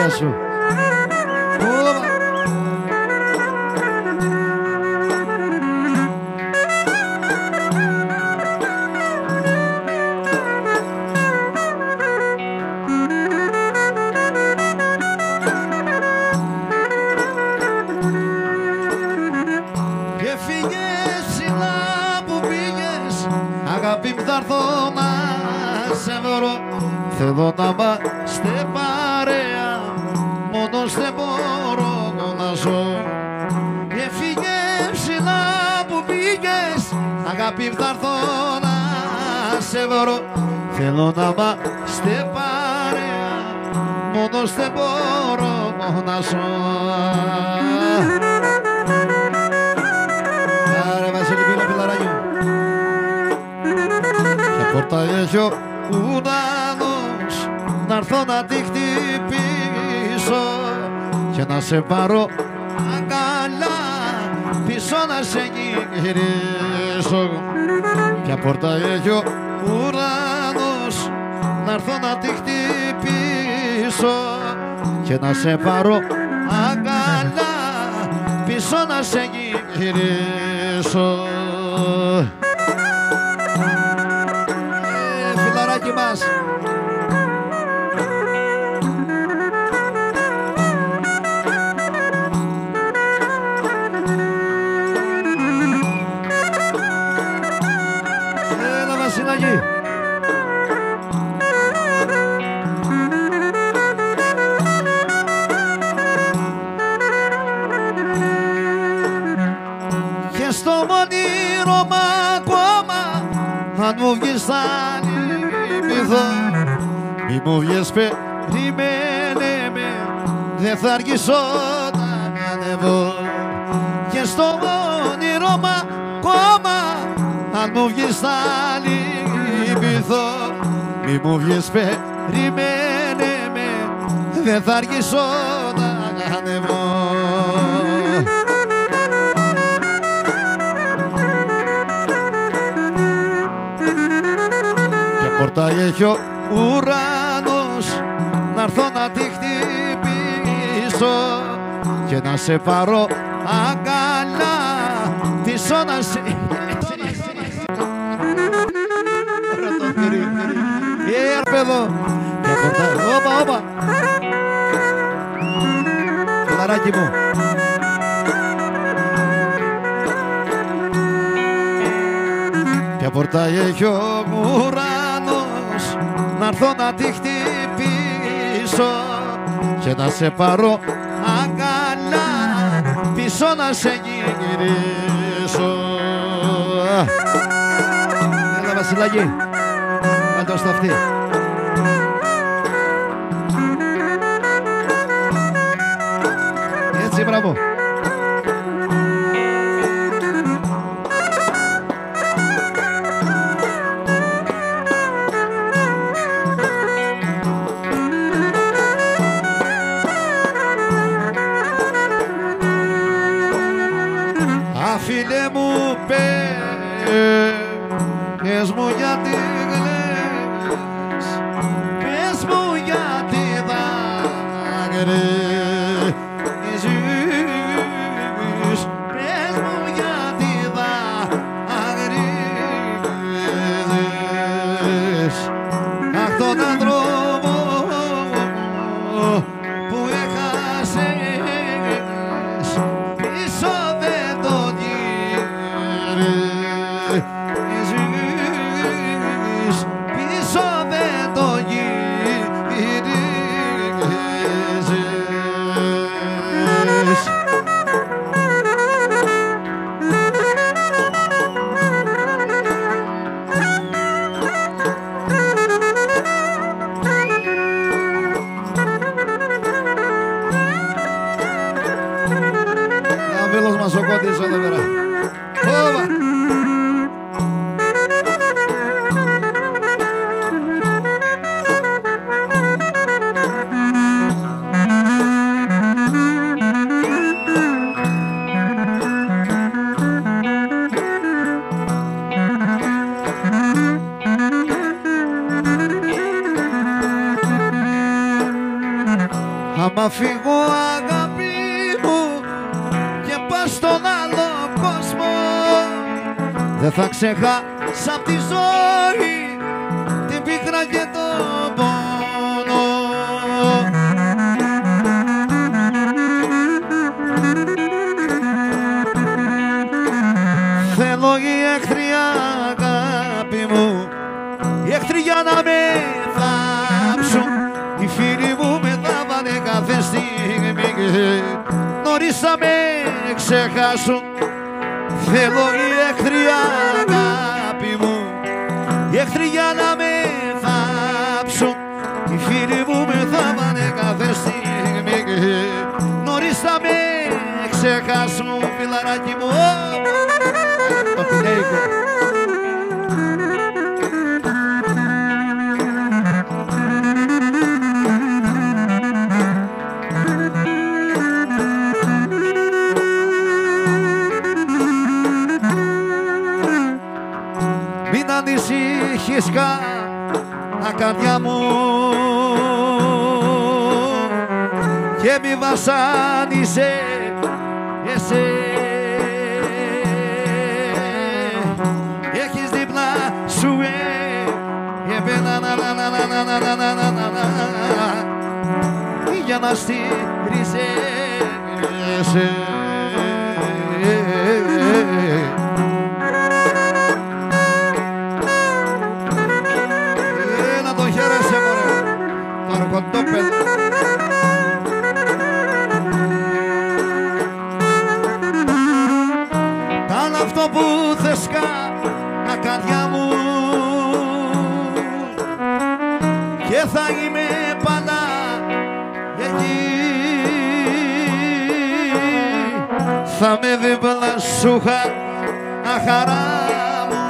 γεια σου. Και φύγες ψηλά που πήγες, αγάπη μου θα έρθω να σε βρω. Θέλω να είμαστε παρέα, μόνος δεν μπορώ να ζω. Και φύγες ψηλά που πήγες, αγάπη μου θα έρθω να σε βρω. Θέλω να είμαστε παρέα, μόνος δεν μπορώ να ζω. Άρε Βασίλη, πήρα πιλαράκι μου. Ποια πόρτα έχει ο ουρανός, να έρθω να τη χτυπήσω και να σε πάρω αγκαλιά, πίσω να σε γυρίσω. Ποια πόρτα έχει ο ουρανός, να έρθω να τη χτυπήσω και να σε πάρω αγκαλιά, πίσω να σε γυρίσω. Φιλαράκι μας. Έλα Βασιλάκη. Και στο όνειρωμα ακόμα, αν μου βγεις θα λυπηθώ. Μη μου βγεις, περιμένε με, δεν θα αργήσω να ανεβώ. Και στο όνειρωμα ακόμα, αν μου βγεις θα λυπηθώ. Μη μου βγεις, περιμένε με, δεν θα αργήσω να ανεβώ. Ποια πόρτα έχει ο ουρανός, να έρθω να τη χτυπήσω και να σε πάρω αγκαλιά, πίσω να σε... Παιδό. Ποια πόρτα... Όπα, όπα. Φιλαράκι μου. Ποια πόρτα έχει ο ουρανός, να έρθω να τη χτυπήσω και να σε πάρω αγκαλιά, πίσω να σε γυρίσω. Έλα Βασιλάκη. Κάτω στο αυτή. Έτσι, μπράβο. Φίλε μου, πες μου γιατί κλαις, πες μου γιατί δάκρυζεις, πες μου γιατί δάκρυζεις. Αχ, τον άνθρωπο που έχασες, πίσω δεν τον γυρίζεις. Άμα φύγω αγάπη μου και πάω στον άλλο κόσμο, δεν θα ξεχάσω απ' τη ζωή την πίκρα και τον πόνο. Θέλω οι εχθροί αγάπη μου, οι εχθροί για να με θάψουν, οι φίλοι μου με θάβανε κάθε στιγμή, νωρίς θα με ξεχάσουν. Θέλω οι εχθροί αγάπη μου, οι εχθροί για να με θάψουν, οι φίλοι μου με θάβανε κάθε στιγμή, νωρίς θα με ξεχάσουν. Φιλαράκι μου, το πινέικο. Μην ανησυχείς καρδιά μου και μη βασάνιζε εσύ. Έχεις δίπλα σου εμένα για να στηρίζεσαι. Να το χαίρεσαι μωρέ, το αρχοντόπεδο. Κάνε αυτό που θες καρδιά μου και θα είμαι πάντα εκεί. Θα με δίπλα σου χαρά μου,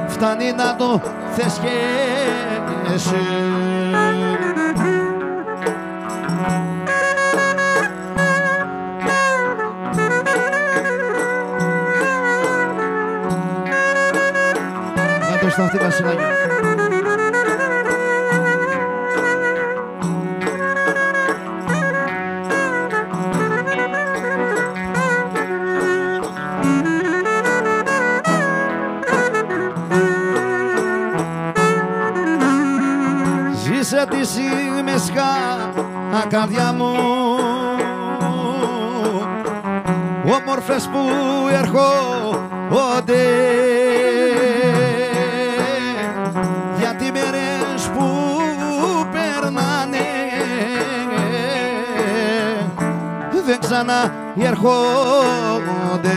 φτάνει να το θες και εσύ. Να το αυτή Βασιλάκη. Ζήσε τις στιγμές καρδιά μου, όμορφες που έρχονται, γιατί μέρες που περνάνε δεν ξανά έρχονται.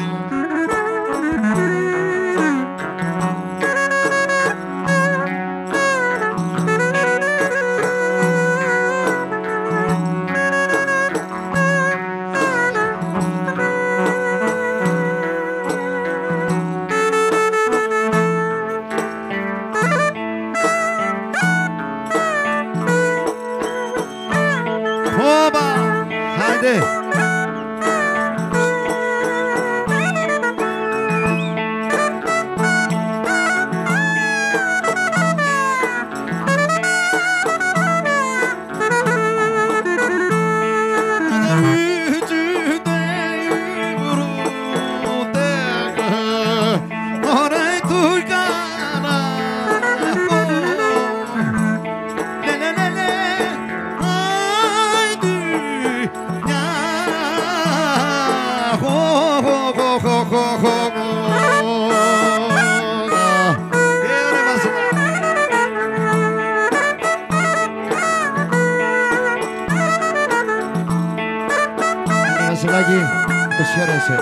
Βασιλάκη, το χαίρεσαι.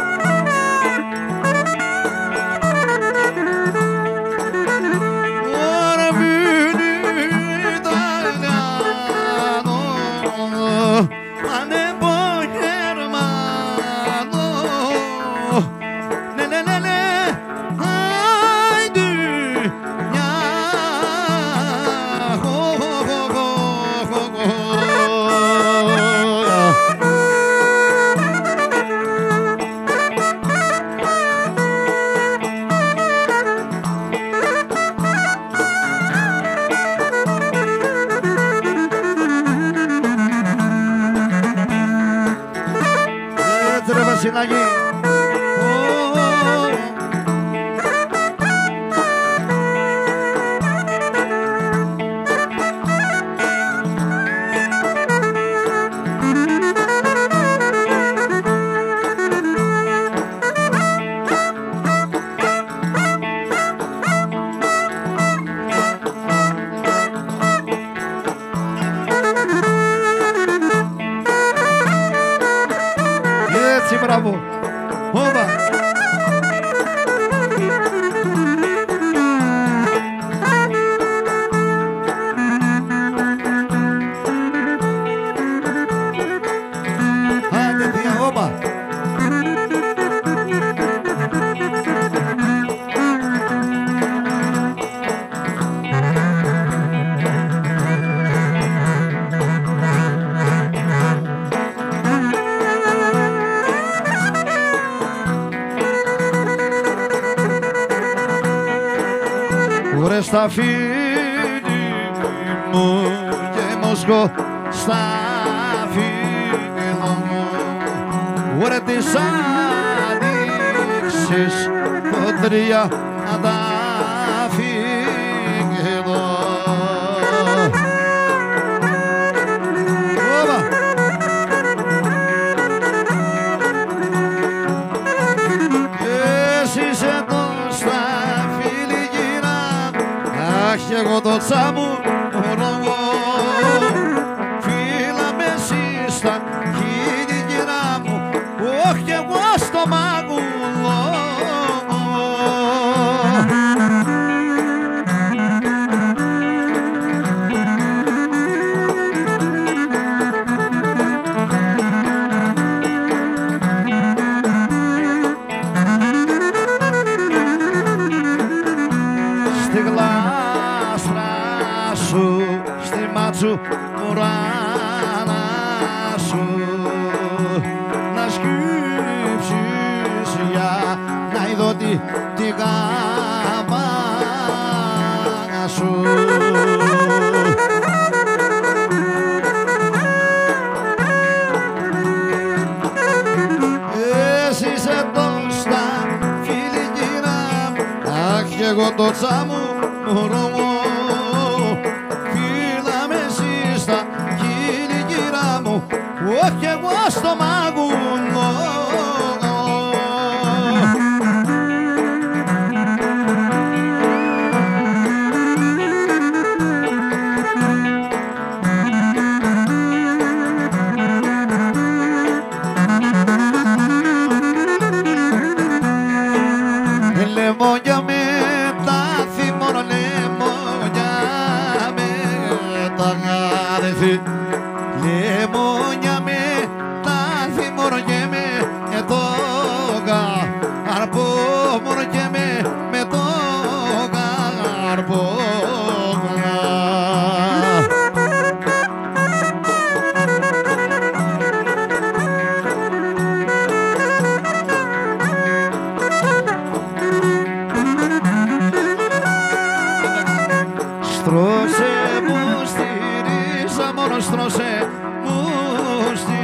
βρες τα φίλη μου και Μοσκό στα φίλη μου. Βρε τις άνοιξες κοντρία να τα φύγω. Εσύ εδώ στα φίλη γυρά, αχ εγώ το τσάμου ρογώ. Φίλα με εσύ στα φίλη γυρά μου, όχι κι εγώ στο μάγουλο. Στη γλάστρα σου, στη μάτσου ουράνα σου, να σκύψεις για να είδω τη γάμα σου. Εσύ είσαι εδώ στα φίλη γυρά, αχ κι εγώ το τσάμου ρογώ. Φίλα με εσύ στα φίλη γυρά μου, όχι κι εγώ στο μάγουλο. Λεμόνια με τα θυμώνα, λεμόνια με τα γάδεθη. Λεμόνια με τα θυμώνα και με το καρπό μόνο και με το καρπό. Στρώσε μου στη ρίζα, μόνο στρώσε μου στη...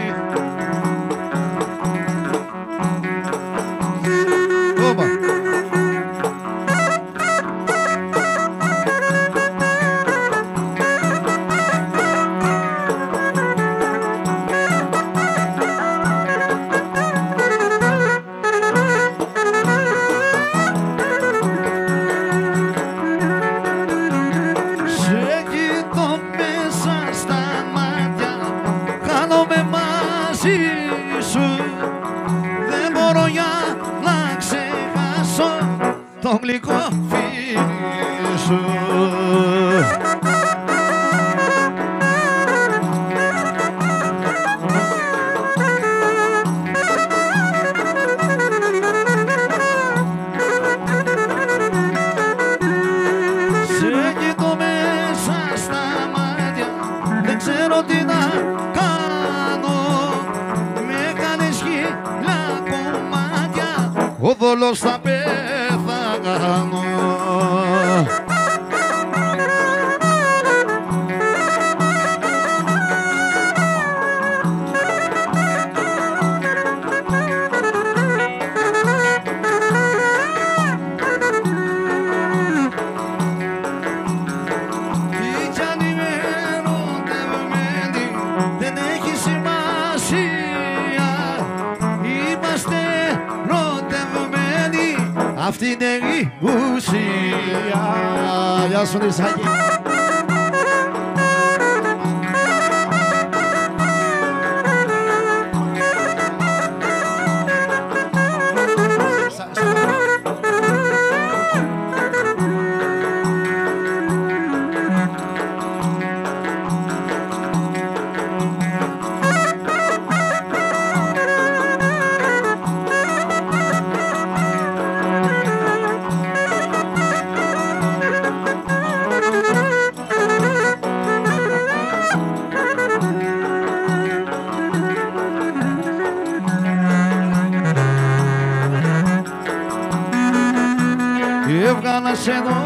Όπα. Σε κοιτώ μέσα στα μάτια, χάνομαι μαζί σου. Δεν μπορώ για να ξεχάσω το γλυκό φίλι σου. Σε κοιτώ μέσα στα μάτια, δεν ξέρω τι να κάνω. Με κάνεις χίλια κομμάτια, ο δόλος θα πεθάνω. Κι αν είμαι ερωτευμένη, δεν έχει σημασία. Είμαστε ερωτευμένοι, αυτή είναι η ουσία. Γεια σου Νησάκη. Έβγαλα σε δω,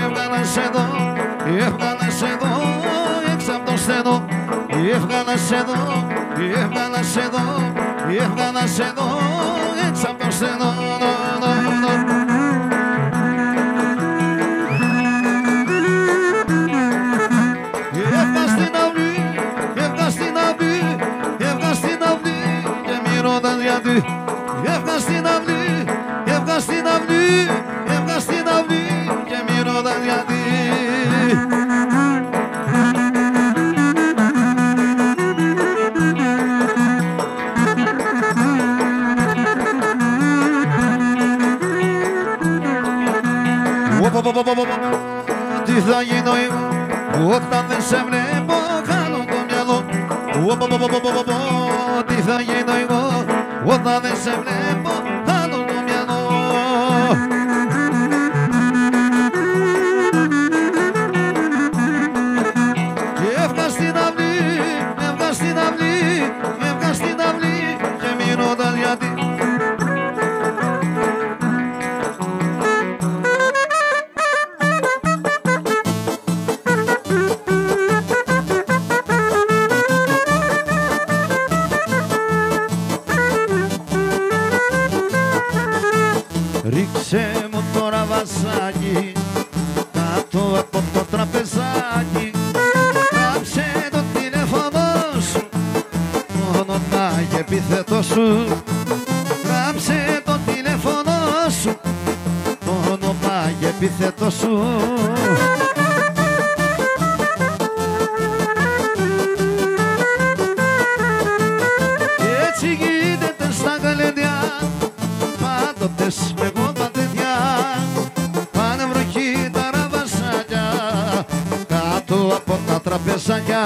έβγαλα Έβγαλες εδώ, έβγαλες εδώ, έξω απ' το στενό. Έβγαλες εδώ, έβγαλες εδώ, έβγαλες εδώ, έξω απ' το στενό. Έβγα στην αυλή, έβγα στην αυλή, έβγα στην αυλή και μη ρωτάς γιατί. Έβγα στην αυλή, έβγα στην αυλή, έβγα στην αυλή και μη ρωτάς γιατί. Τι θα γίνω εγώ όταν δεν σε βλέπω, χάνω το μυαλό. Τι θα γίνω εγώ όταν δεν σε βλέπω, χάνω το μυαλό. Έβγα στην αυλή, έβγα στην αυλή, έβγα στην αυλή και μη ρωτάς γιατί. Ρίξε μου τώρα βασάκι κάτω από το τραπεζάκι. Γράψε το τηλέφωνο σου, το όνομα και επίθετο σου. Γράψε το τηλέφωνο σου, το όνομα και επίθετο σου. Έτσι γίνεται στα γαλένια, πάντοτες με κόμπα τέτοια. Πάνε βροχή τα ραβασάκια κάτω από τα τραπεζάκια.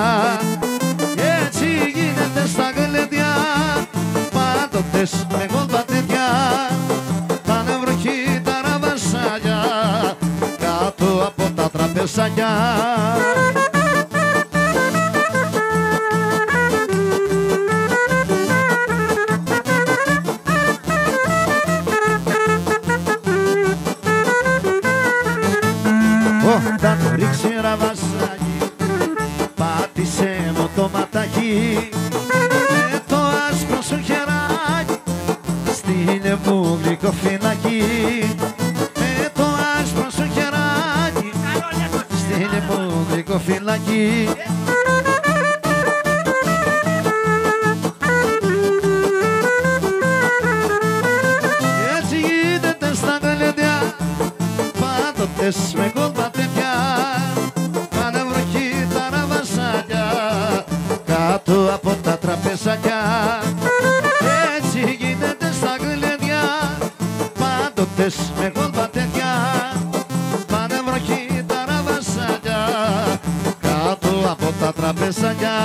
Έτσι γίνεται στα γλεντιά, πάντοτες με κόμπα τέτοια. Πάνε βροχή τα ραβασάκια κάτω από τα τραπεζάκια. Όταν ρίξει ραβασάκι, πάτησε μου το ματάκι. Με το άσπρο σου χεράκι, στείλε μου γλυκό φυλάκι. Με το άσπρο σου χεράκι, στείλε μου γλυκό φυλάκι. Έτσι γίνεται στα γλεντιά, πάντοτες με κόλπα τέτοια. Πάνε βροχή τα ραβασάκια κάτω από τα τραπεζάκια. Έτσι γίνεται στα γλεντιά, πάντοτες με κόλπα τέτοια. Πάνε βροχή τα ραβασάκια κάτω από τα τραπεζάκια.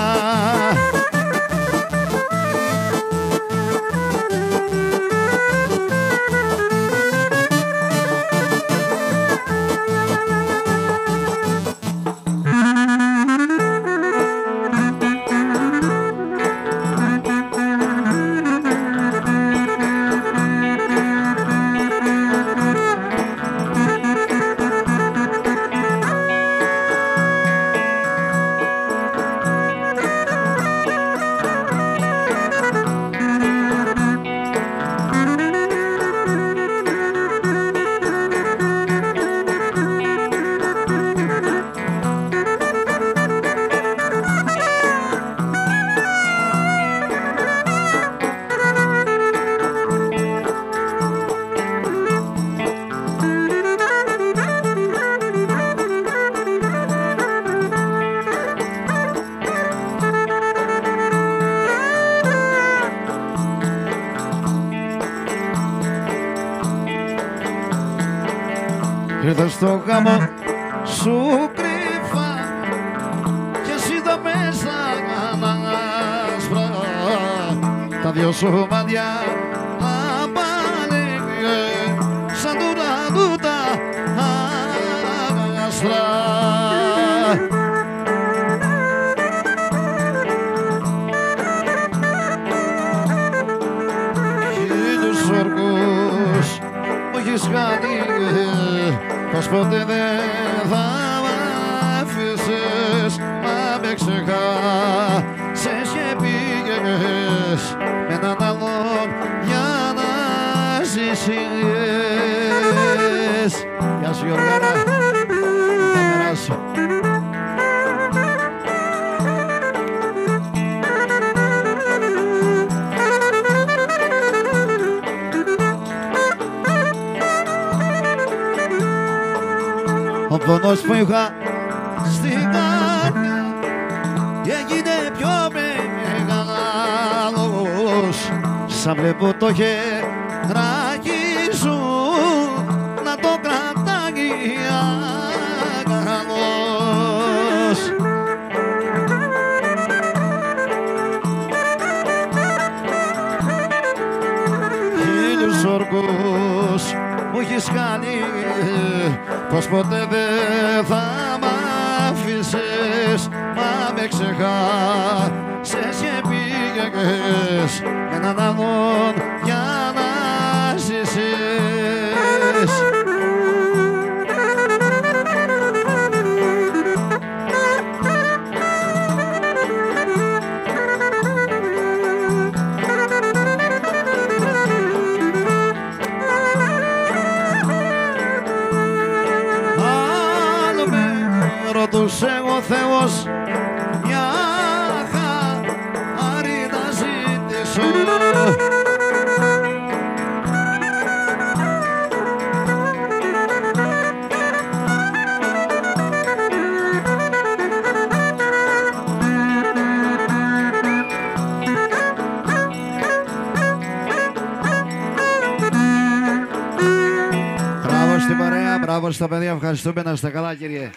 Ήρθα στο γάμο σου κρύφα και εσύ τα μέσα άσπρα. Τα δυο σου μάτια απαλέγε σαν τούτα τα άστρα. Χίλιους όρκους, όχι έχεις κάνει, πως ποτέ δεν θα μ' αφήσεις, μα με ξεχάσες και πήγες με έναν άλλον για να ζήσεις. Γεια σου Γιωργάνα, θα περάσω. Ο πονός που είχα στην καρδιά έγινε πιο μεγάλος, σαν βλέπω το χεράκι σου να το κρατάει αγκαλός. Χίλιους όρκους μου έχεις κάνει, πως ποτέ δεν θα μ' αφήσεις, μα με ξεχάσες και πήγες έναν άλλον για να ζήσεις. Ρωτούσε ο Θεός μια χάρη να ζητήσω, Μπράβο στην παρέα, μπράβο στα παιδιά, ευχαριστούμε, να είστε καλά κύριε.